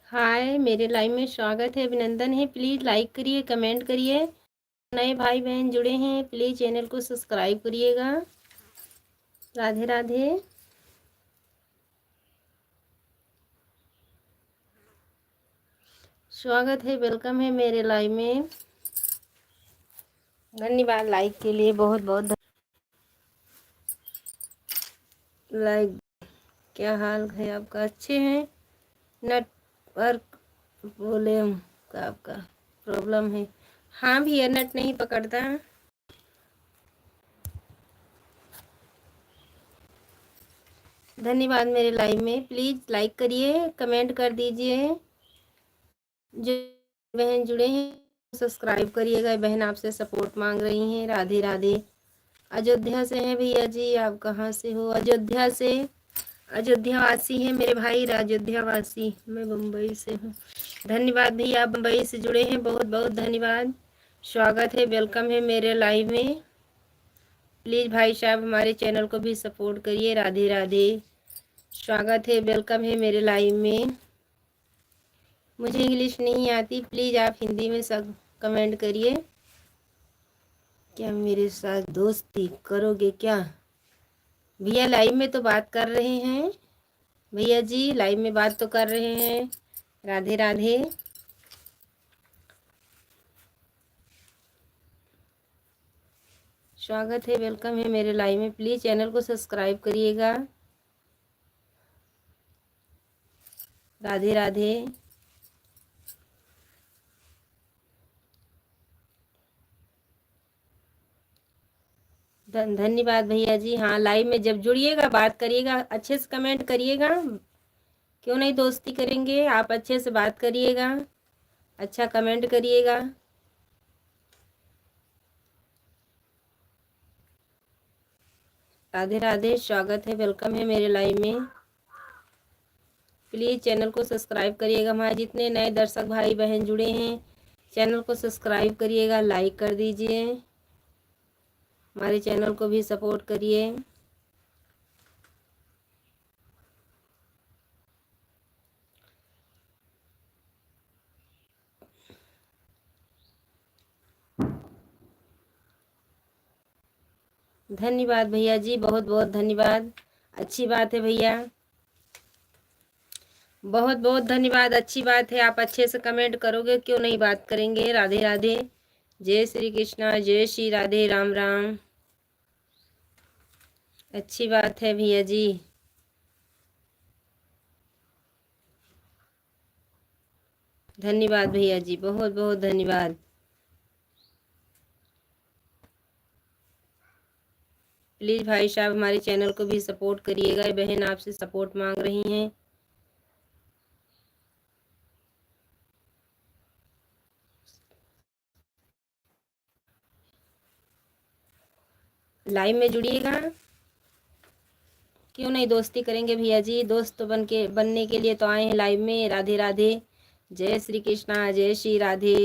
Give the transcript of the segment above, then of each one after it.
हाय, मेरे लाइव में स्वागत है, अभिनंदन है। प्लीज़ लाइक करिए, कमेंट करिए। नए भाई बहन जुड़े हैं, प्लीज़ चैनल को सब्सक्राइब करिएगा। राधे राधे। स्वागत है, वेलकम है मेरे लाइव में। धन्यवाद लाइक के लिए, बहुत बहुत लाइक। क्या हाल है आपका? अच्छे हैं? नेटवर्क प्रॉब्लम का आपका प्रॉब्लम है? हाँ भैया, नेट नहीं पकड़ता। धन्यवाद मेरे लाइव में। प्लीज़ लाइक करिए, कमेंट कर दीजिए। जो बहन जुड़े हैं सब्सक्राइब करिएगा। बहन आपसे सपोर्ट मांग रही हैं। राधे राधे। अयोध्या से हैं भैया जी, आप कहाँ से हो? अयोध्या से। अयोध्या वासी हैं मेरे भाई, अयोध्या वासी। मैं मुंबई से हूँ। धन्यवाद भैया, आप मुंबई से जुड़े हैं, बहुत बहुत धन्यवाद। स्वागत है, वेलकम है मेरे लाइव में। प्लीज़ भाई साहब हमारे चैनल को भी सपोर्ट करिए। राधे राधे। स्वागत है, वेलकम है मेरे लाइव में। मुझे इंग्लिश नहीं आती, प्लीज़ आप हिंदी में सब कमेंट करिए। क्या मेरे साथ दोस्ती करोगे क्या? भैया लाइव में तो बात कर रहे हैं। भैया जी लाइव में बात तो कर रहे हैं। राधे राधे। स्वागत है, वेलकम है मेरे लाइव में। प्लीज़ चैनल को सब्सक्राइब करिएगा। राधे राधे। धन्यवाद भैया जी। हाँ, लाइव में जब जुड़िएगा बात करिएगा, अच्छे से कमेंट करिएगा। क्यों नहीं दोस्ती करेंगे? आप अच्छे से बात करिएगा, अच्छा कमेंट करिएगा। राधे राधे। स्वागत है, वेलकम है मेरे लाइव में। प्लीज़ चैनल को सब्सक्राइब करिएगा। हमारे जितने नए दर्शक भाई बहन जुड़े हैं, चैनल को सब्सक्राइब करिएगा, लाइक कर दीजिए। हमारे चैनल को भी सपोर्ट करिए। धन्यवाद भैया जी, बहुत बहुत धन्यवाद। अच्छी बात है भैया, बहुत बहुत धन्यवाद। अच्छी बात है, आप अच्छे से कमेंट करोगे, क्यों नहीं बात करेंगे। राधे राधे। जय श्री कृष्णा, जय श्री राधे, राम राम। अच्छी बात है भैया जी। धन्यवाद भैया जी, बहुत बहुत धन्यवाद। प्लीज़ भाई साहब हमारे चैनल को भी सपोर्ट करिएगा। बहन आपसे सपोर्ट मांग रही हैं। लाइव में जुड़िएगा। क्यों नहीं दोस्ती करेंगे भैया जी। दोस्त तो बनने के लिए तो आए हैं लाइव में। राधे राधे। जय श्री कृष्णा, जय श्री राधे।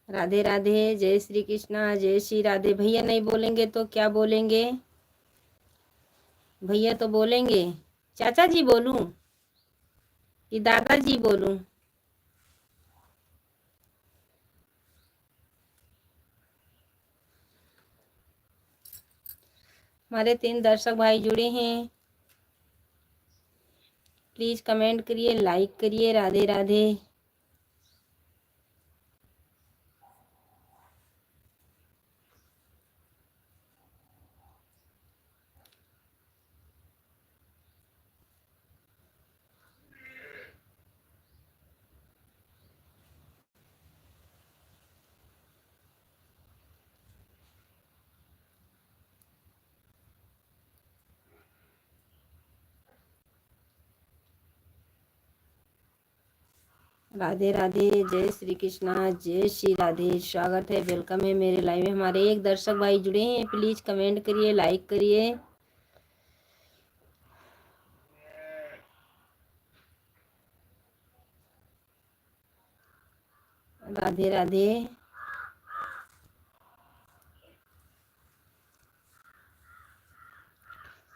राधे राधे। जय श्री कृष्णा, जय श्री राधे। भैया नहीं बोलेंगे तो क्या बोलेंगे? भैया तो बोलेंगे। चाचा जी बोलूं कि दादाजी बोलूं? हमारे 3 दर्शक भाई जुड़े हैं। प्लीज़ कमेंट करिए, लाइक करिए। राधे राधे। राधे राधे, जय श्री कृष्णा, जय श्री राधे। स्वागत है, वेलकम है मेरे लाइव में। हमारे एक दर्शक भाई जुड़े हैं, प्लीज कमेंट करिए, लाइक करिए। राधे राधे।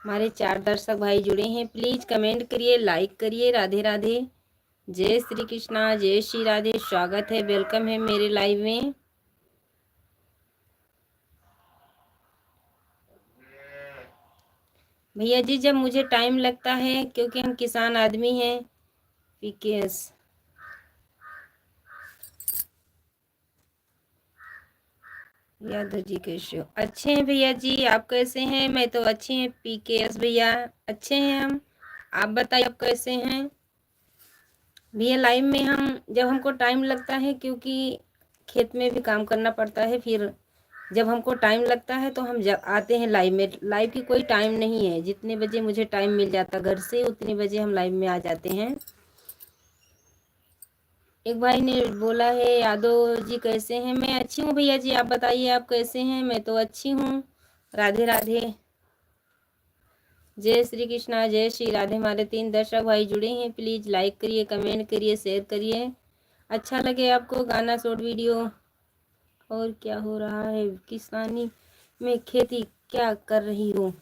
हमारे 4 दर्शक भाई जुड़े हैं, प्लीज कमेंट करिए, लाइक करिए। राधे राधे, जय श्री कृष्णा, जय श्री राधे। स्वागत है, वेलकम है मेरे लाइव में। भैया जी, जब मुझे टाइम लगता है, क्योंकि हम किसान आदमी हैं। पीकेएस यादव जी कैसे हो? अच्छे हैं भैया जी, आप कैसे हैं? मैं तो अच्छे हैं पीकेएस भैया, अच्छे हैं हम। आप बताइए, आप कैसे हैं भैया? लाइव में हम जब हमको टाइम लगता है, क्योंकि खेत में भी काम करना पड़ता है, फिर जब हमको टाइम लगता है तो हम जब आते हैं लाइव में। लाइव की कोई टाइम नहीं है, जितने बजे मुझे टाइम मिल जाता घर से उतने बजे हम लाइव में आ जाते हैं। एक भाई ने बोला है, यादव जी कैसे हैं? मैं अच्छी हूँ भैया जी, आप बताइए आप कैसे हैं? मैं तो अच्छी हूँ। राधे राधे, जय श्री कृष्णा, जय श्री राधे। हमारे 3 दर्शक भाई जुड़े हैं, प्लीज लाइक करिए, कमेंट करिए, शेयर करिए। अच्छा लगे आपको गाना, शॉर्ट वीडियो। और क्या हो रहा है? किसानी में खेती क्या कर रही हो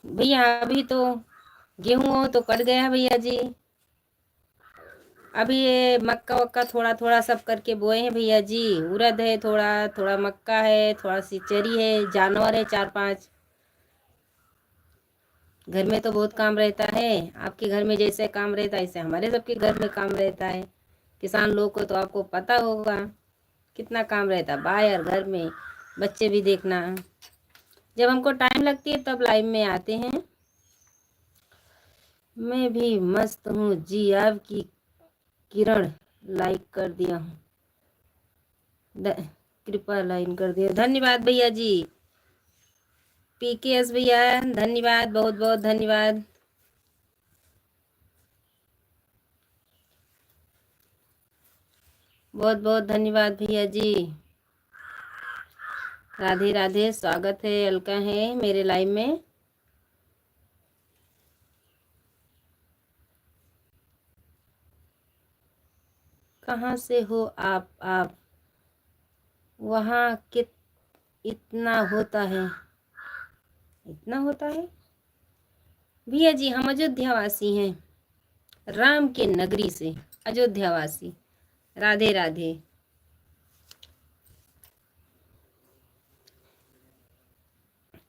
भैया? अभी तो गेहूँ तो कट गया भैया जी। अभी ये मक्का वक्का थोड़ा थोड़ा सब करके बोए हैं भैया जी। उड़द है, थोड़ा थोड़ा मक्का है, थोड़ा सी चरी है, जानवर है 4-5। घर में तो बहुत काम रहता है। आपके घर में जैसे काम रहता है, ऐसे हमारे सबके घर में काम रहता है। किसान लोग को तो आपको पता होगा कितना काम रहता है बाहर घर में, बच्चे भी देखना। जब हमको टाइम लगती है तब लाइव में आते हैं। मैं भी मस्त हूँ जी, आपकी किरण लाइक कर दिया हूँ, कृपा लाइन कर दिया, धन्यवाद भैया जी। पीकेएस भैया धन्यवाद, बहुत बहुत धन्यवाद। बहुत बहुत धन्यवाद भैया जी। राधे राधे, स्वागत है, अलका है मेरे लाइव में। कहाँ से हो आप वहाँ कित इतना होता है? इतना होता है भैया जी, हम अयोध्या वासी हैं, राम के नगरी से अयोध्या वासी। राधे राधे,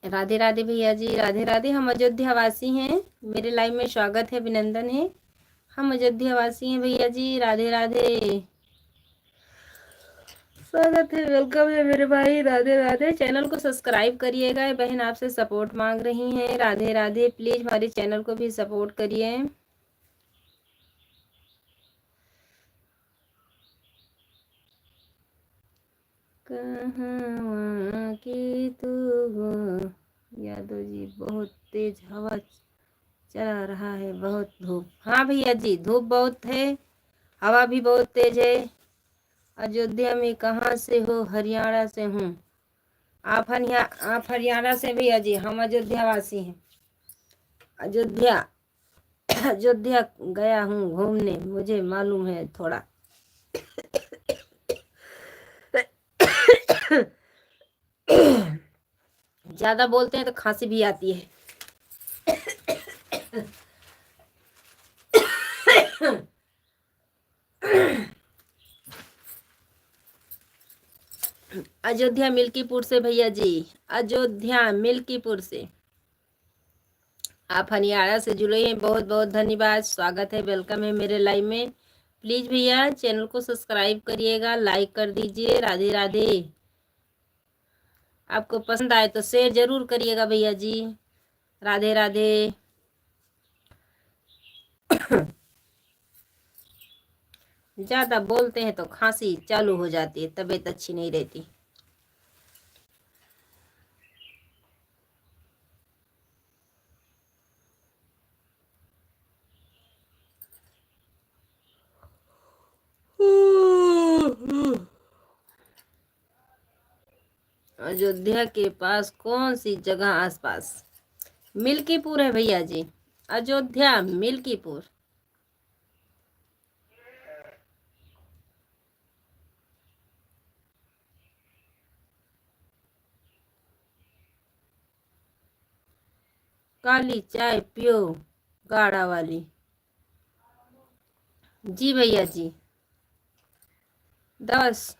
राधे राधे भैया जी, राधे राधे। हम अयोध्या वासी हैं, मेरे लाइव में स्वागत है, अभिनंदन है। हम अयोध्या वासी हैं भैया जी, राधे राधे। स्वागत है, वेलकम है मेरे भाई, राधे राधे। चैनल को सब्सक्राइब करिएगा, बहन आपसे सपोर्ट मांग रही हैं। राधे राधे, प्लीज हमारे चैनल को भी सपोर्ट करिए। कहाँ की तू हो यादव जी, बहुत तेज हवा चला रहा है, बहुत धूप। हाँ भैया जी, धूप बहुत है, हवा भी बहुत तेज है। अयोध्या में कहाँ से हो? हरियाणा से हूँ। आप हरियाणा से भैया जी, हम अयोध्या वासी हैं। अयोध्या अयोध्या गया हूँ घूमने, मुझे मालूम है थोड़ा। ज्यादा बोलते हैं तो खांसी भी आती है। अयोध्या मिल्कीपुर से भैया जी, अयोध्या मिल्कीपुर से। आप हरियाणा से जुड़े हैं, बहुत बहुत धन्यवाद, स्वागत है, वेलकम है मेरे लाइव में। प्लीज भैया चैनल को सब्सक्राइब करिएगा, लाइक कर दीजिए। राधे राधे। आपको पसंद आए तो शेयर जरूर करिएगा भैया जी। राधे राधे। ज्यादा बोलते हैं तो खांसी चालू हो जाती है, तबीयत अच्छी नहीं रहती। अयोध्या के पास कौन सी जगह आसपास? मिल्कीपुर है भैया जी। अयोध्या मिल्कीपुर। काली चाय पियो गाढ़ा वाली। जी भैया जी। 10